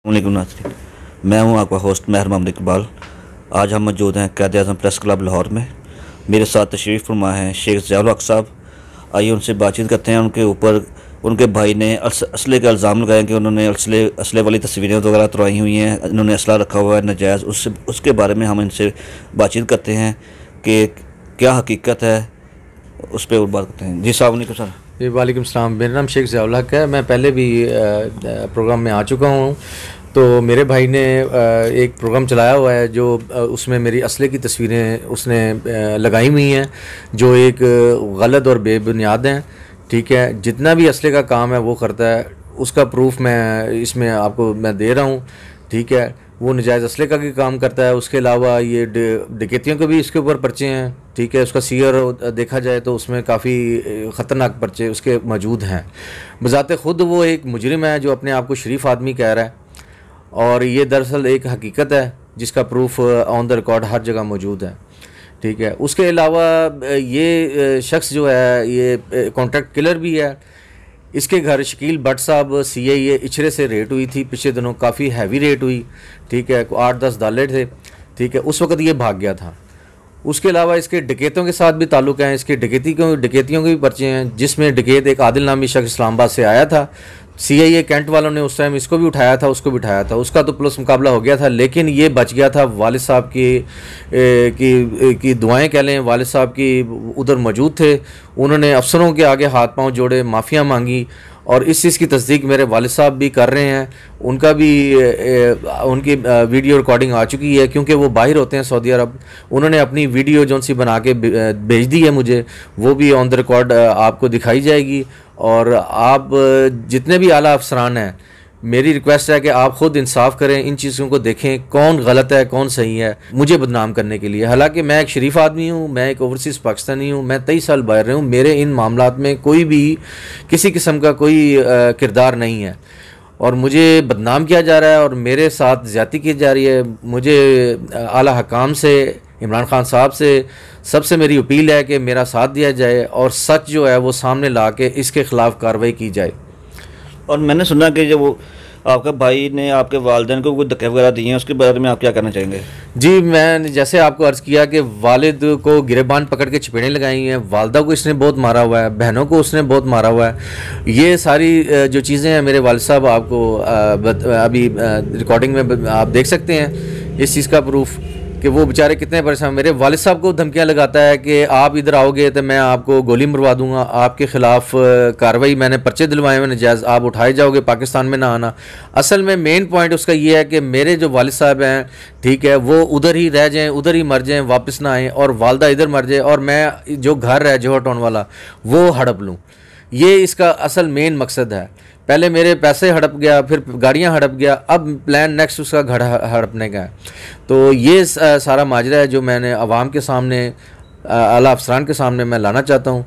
वालेकुम नाज़रीन, मैं हूं आपका होस्ट महर मोहम्मद इकबाल। आज हम मौजूद हैं क़ायद आज़म प्रेस क्लब लाहौर में। मेरे साथ तशरीफ़ फरमा हैं शेख ज़ियाउल हक़ साहब। आइए उनसे बातचीत करते हैं। उनके ऊपर उनके भाई ने असले का इल्ज़ाम लगाया कि उन्होंने असले वाली तस्वीरें वगैरह उतरवाई हुई हैं, उन्होंने असला रखा हुआ है नाजायज़। उसके बारे में हम इनसे बातचीत करते हैं कि क्या हकीकत है, उस पर बात करते हैं। जी साहब वालेकुम सर। जी वालेकुम सलाम। मेरा नाम शेख ज़ियाउल हक़ है। मैं पहले भी प्रोग्राम में आ चुका हूँ। तो मेरे भाई ने एक प्रोग्राम चलाया हुआ है जो उसमें मेरी असले की तस्वीरें उसने लगाई हुई हैं, जो एक गलत और बेबुनियाद हैं। ठीक है, जितना भी असले का काम है वो करता है, उसका प्रूफ मैं इसमें आपको दे रहा हूँ। ठीक है, वो नजायज़ असले का भी काम करता है। उसके अलावा ये डकैतियों के भी इसके ऊपर पर्चे हैं। ठीक है, उसका सीयर देखा जाए तो उसमें काफ़ी ख़तरनाक पर्चे उसके मौजूद हैं। बज़ाते ख़ुद वो एक मुजरिम है जो अपने आप को शरीफ आदमी कह रहा है, और ये दरअसल एक हकीकत है जिसका प्रूफ ऑन द रिकॉर्ड हर जगह मौजूद है। ठीक है, उसके अलावा ये शख्स जो है ये कॉन्ट्रैक्ट किलर भी है। इसके घर शकील भट्ट साहब CIA इचरे से रेट हुई थी पिछले दिनों, काफ़ी हैवी रेट हुई। ठीक है, 8-10 डालर थे। ठीक है, उस वक्त ये भाग गया था। उसके अलावा इसके डकैतों के साथ भी ताल्लुक़ हैं। इसके डकैतियों के भी पर्चे हैं, जिसमें डकैत एक आदिल नामी शख्स इस्लामाबाद से आया था। CIA कैंट वालों ने उस टाइम इसको भी उठाया था, उसको भी उठाया था। उसका तो पुलिस मुकाबला हो गया था, लेकिन ये बच गया था। वालिद साहब की दुआएं कह लें, वालिद साहब की उधर मौजूद थे। उन्होंने अफसरों के आगे हाथ पांव जोड़े, माफ़ियाँ मांगी, और इस चीज़ की तस्दीक मेरे वालिद साहब भी कर रहे हैं। उनका भी उनकी वीडियो रिकॉर्डिंग आ चुकी है, क्योंकि वो बाहर होते हैं सऊदी अरब। उन्होंने अपनी वीडियो जो सी बना के भेज दी है मुझे, वो भी ऑन द रिकॉर्ड आपको दिखाई जाएगी। और आप जितने भी आला अफसरान हैं, मेरी रिक्वेस्ट है कि आप ख़ुद इंसाफ करें, इन चीज़ों को देखें कौन गलत है कौन सही है, मुझे बदनाम करने के लिए। हालांकि मैं एक शरीफ आदमी हूँ, मैं एक ओवरसीज़ पाकिस्तानी हूँ, मैं 23 साल बाहर रहा हूँ। मेरे इन मामलात में कोई भी किसी किस्म का कोई किरदार नहीं है, और मुझे बदनाम किया जा रहा है और मेरे साथ ज़्यादती की जा रही है। मुझे आला हकाम से, इमरान खान साहब से, सबसे मेरी अपील है कि मेरा साथ दिया जाए और सच जो है वो सामने ला के इसके ख़िलाफ़ कार्रवाई की जाए। और मैंने सुना कि जब वो आपके भाई ने आपके वालिदैन को कोई धक्के वगैरह दिए हैं, उसके बारे में आप क्या कहना चाहेंगे? जी, मैं जैसे आपको अर्ज़ किया कि वालिद को गिरेबान पकड़ के चपेड़ें लगाई हैं, वालदा को इसने बहुत मारा हुआ है, बहनों को उसने बहुत मारा हुआ है। ये सारी जो चीज़ें हैं मेरे वालिद साहब आपको अभी रिकॉर्डिंग में आप देख सकते हैं इस चीज़ का प्रूफ कि वो बेचारे कितने परेशान। मेरे वालिद साहब को धमकियां लगाता है कि आप इधर आओगे तो मैं आपको गोली मरवा दूंगा, आपके ख़िलाफ़ कार्रवाई, मैंने पर्चे दिलवाए हुए नजायज़, आप उठाए जाओगे, पाकिस्तान में ना आना। असल में मेन पॉइंट उसका ये है कि मेरे जो वालिद साहब हैं, ठीक है, वो उधर ही रह जाएँ, उधर ही मर जाएँ, वापस ना आएँ, और वालदा इधर मर जाए, और मैं जो घर है जोहर टाउन वाला वो हड़प लूँ। ये इसका असल मेन मकसद है। पहले मेरे पैसे हड़प गया, फिर गाड़ियां हड़प गया, अब प्लान नेक्स्ट उसका घर हड़पने का है। तो ये सारा माजरा है जो मैंने अवाम के सामने, आला अफसरान के सामने मैं लाना चाहता हूँ।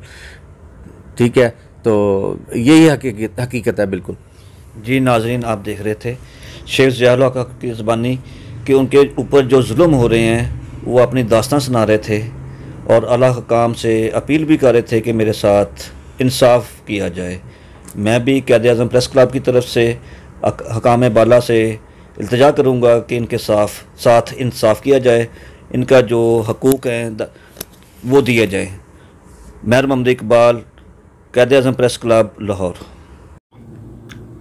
ठीक है, तो यही हकीकत है बिल्कुल। जी नाज़रीन, आप देख रहे थे शेख ज़ियाउल हक़ की ज़बानी कि उनके ऊपर जो जुल्म हो रहे हैं वो अपनी दास्तान सुना रहे थे, और आला हकाम से अपील भी कर रहे थे कि मेरे साथ इंसाफ किया जाए। मैं भी क़ायद आज़म प्रेस क्लब की तरफ से हकाम बाला से इल्तिजा करूँगा कि इनके साथ इंसाफ किया जाए, इनका जो हकूक़ हैं वो दिया जाए। महर मोहम्मद इकबाल, क़ायद आज़म प्रेस क्लब लाहौर।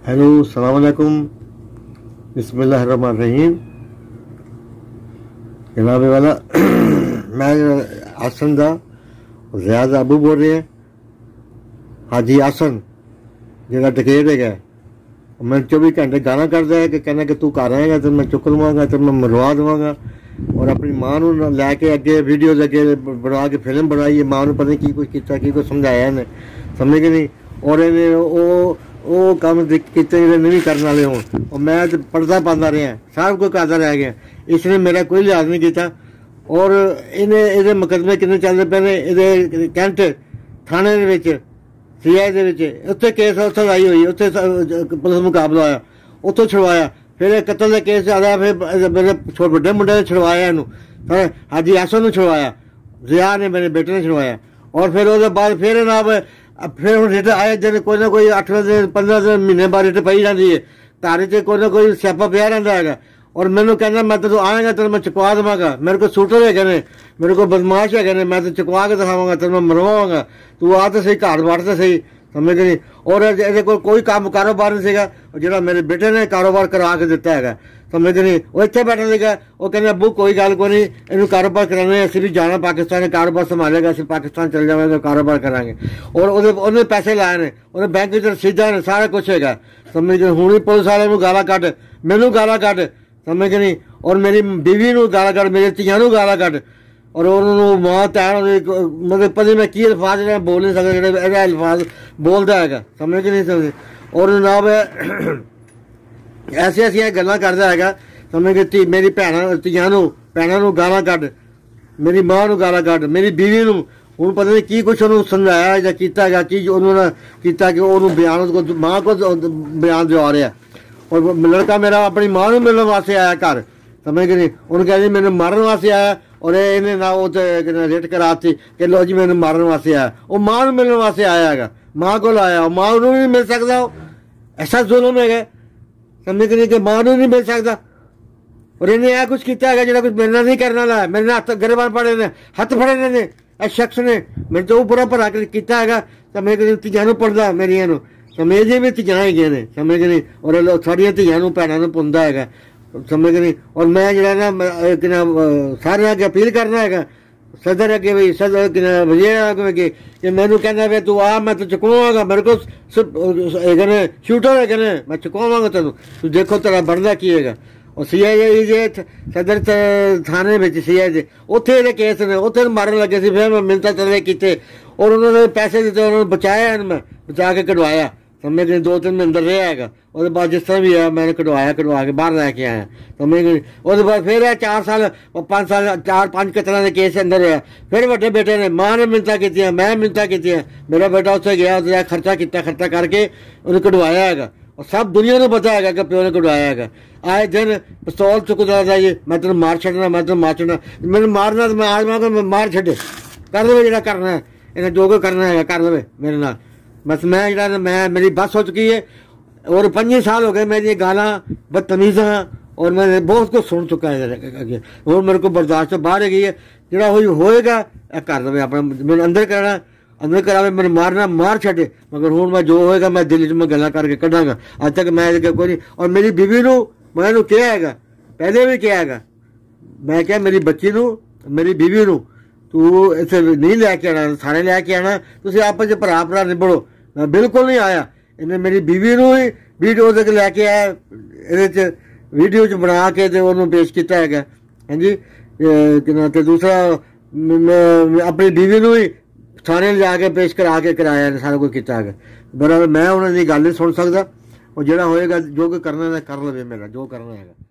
हेलो, अस्सलाम वालेकुम, बिस्मिल्लाहिर्रहमानिर्रहीम। जनाब वाला मैं आसन दा ज़ियाद अबू बोल रहे हैं। हाजी आसन ਜਿਹੜਾ ਡਕੈਤ ਹੈਗਾ, मैं 24 घंटे गाना करता है कि कहना कि तू घर आएगा तो मैं चुक लवांगा, तो मैं मरवा देवांगा। और अपनी मां नूं लैके अगे वीडियोज़ अगे बना के फिल्म बनाई है, मां नूं पता नहीं की कुछ किया, की कुछ समझाया इन्हें, समझ के नहीं। और इन्हें वो काम किते ਜਿਹੜੇ नहीं करने वाले हों, और मैं तो पर्दा पाता रहा, सब कुछ करता रह गया। इसने मेरा कोई लिहाज नहीं किया। और इन्हें ये मुकदमे कितने चलते पे ने, ये कैंट थाने ਦੇ CI ਦੇ ਵਿੱਚ ਉੱਥੇ ਕੇਸ ਉੱਥੇ ਲਾਈ ਹੋਈ, ਉੱਥੇ ਪੁਲਿਸ ਮੁਕਾਬਲਾ ਹੋਇਆ, ਉੱਥੋਂ ਛੁਡਵਾਇਆ। फिर कतल का केस आ रहा, फिर मेरे बड़े मुंडे ने छुड़वाया इनू, हाजी आसन ने छुड़वाया, जिया ने मेरे बेटे ने छुड़वाया। और फिर उसके बाद फिर जनाब फिर हम रिट आए जब कोई ना कोई 8 दिन 15 दिन महीने बाद रिट पई जाती है। धारे च कोई ना कोई स्यापा पिया रहिंदा हैगा। और मैनू कहना मैं तो आएगा तेन मैं चुकवा देवांगा, मेरे को शूटर है ने, मेरे को बदमाश है मैं तो चुकवा के दिखावांगा, तेन मैं मरवावांगा, तू आ तो सही घर वड़ तो सही, समझ नहीं। और ये कोई काम कारोबार नहीं सीगा, जो मेरे बेटे ने कारोबार करा के दिता है, समझ नहीं। वो इतने बैठा सीगा, वो कहने अबू कोई गल को नहीं, इनू कारोबार कराने, असं भी जाना पाकिस्तान, कारोबार संभालेगा, असं पाकिस्तान चल जाएंगे कारोबार करांगे। और उन्हें पैसे लाए ने, उन्हें बैंक च रसीदा ने, सारा कुछ है, समझ नहीं। हुण पुलिस वाले गाला कट, मैनू गाला कट, समझ नहीं। और मेरी बीवी नू गाला कट, मेरी धियां नू गाला कट, और उन्होंने मां तैन मतलब पता मैं की अल्फाज बोल नहीं सकता, जो अल्फाज बोलता है, समझ नहीं सकते। और जनाब ऐसी ऐसी गल्लां करता है, समझ के मेरी धियां नू गाला कट, मेरी मां नू गाला कट, मेरी बीवी नू हूँ पता नहीं की कुछ उन्होंने समझाया या किया गया, की उन्होंने किया कि उन्होंने बयान मां को बयान दिवा रहा। और लड़का मेरा अपनी मां नू मिलने वास्ते आया घर, समझ के नहीं। उन्होंने कहा जी मैंने मारन वास्ते आया, और इन्हें ना वो रेट कराती कि लो जी मैंने मारन वास्ते आया। वो मां नू मिलने वास्ते आया है, मां को आया, मां नू नहीं मिल सकता, ऐसा जुल्म है, समझ के नहीं, कि मां नू नहीं मिल सकता। और इन्हें यह कुछ किया है जो कुछ मेरे नाल नहीं करने वाला, मेरे हथ गिरबान पड़े ने, हथ फड़े ने इस शख्स ने, मेरे तो पूरा भरा किया है, समझ के धियां नू पढ़दा मेरिया नू, समझ भी धियां है ने, समझ के नहीं। और सारिया धियां नू भैणां नू पुंदा है, समझ के नहीं। और मैं जो ना सारे अगे अपील करना है, सदर अगे भी, सदर वजीर अगे कि मैनू कहना वे तू आ, मैं तो चुकवांगा, मेरे को शूटर है, मैं चुकवांगा तेन, तू देखो तेरा बनता की है। और CIA जे सदर थाने में CIA उत्थे केस ने, उत्थे मारन लगे थे, फिर मैं मिलता चले किते, और उन्होंने पैसे दिते, उन्होंने बचाया, मैं बचा के कटवाया, समझ गए। 2-3 दिन अंदर रहा है, और बाद जिस तरह भी है मैंने कटवा के बाहर लैके आया, समझ गए। और बाद फिर 4 साल 5 साल 4-5 तरह के केस अंदर रहा। फिर बड़े बेटे ने, मां ने मिन्नतां कीतियां, मैं मिन्नतां कीतियां, मेरा बेटा उत्थे गया, उत्थे खर्चा किया, खर्चा करके उन्हें कटवाया है। और सब दुनिया को पता है कि प्यो ने कटवाया है। आए दिन पिस्तौल चुकता था जी, मैं तेन मार छड़ना, मैं तेन मार छड़ना, मैंने मारना तो मैं आज मैं मार छे, कर दे जो करना है, इन्हें जो करना है कर दे मेरे नाल, बस मैं जो मैं मेरी बस हो चुकी है। और 5 साल हो गए मेरी गालां बदतमीज़ां, और मैं बहुत कुछ सुन चुका है अगे, और मेरे को बर्दाश्त तो बाहर है गई है। जो होएगा कर दे अपना, मैंने अंदर करावे, मैंने मारना मार छे, मगर हूँ मैं जो होएगा मैं दिल च मैं गल्लां करके कढ़ांगा। अज तक मैं कोई नहीं। और मेरी बीवी नू मैं कहा है, पहले भी कहा है, मैं क्या मेरी बच्ची नू, मेरी बीवी नू तू इतने नहीं लैके आना, थाने लैके आना, तुम आपस च भरा निबड़ो। मैं बिल्कुल नहीं आया, इन्हें मेरी बीवी नू ही वीडियो तक लैके आया, ये वीडियो च बना के उन्होंने पेश किया है। हाँ जी, दूसरा अपनी बीवी नू ही थाने ले जाके पेश करा के कराया, सारा कुछ किया है। बराबर मैं उन्होंने गल नहीं सुन सकता, और जो होएगा जो करना है कर लवे, मेरा जो करना है।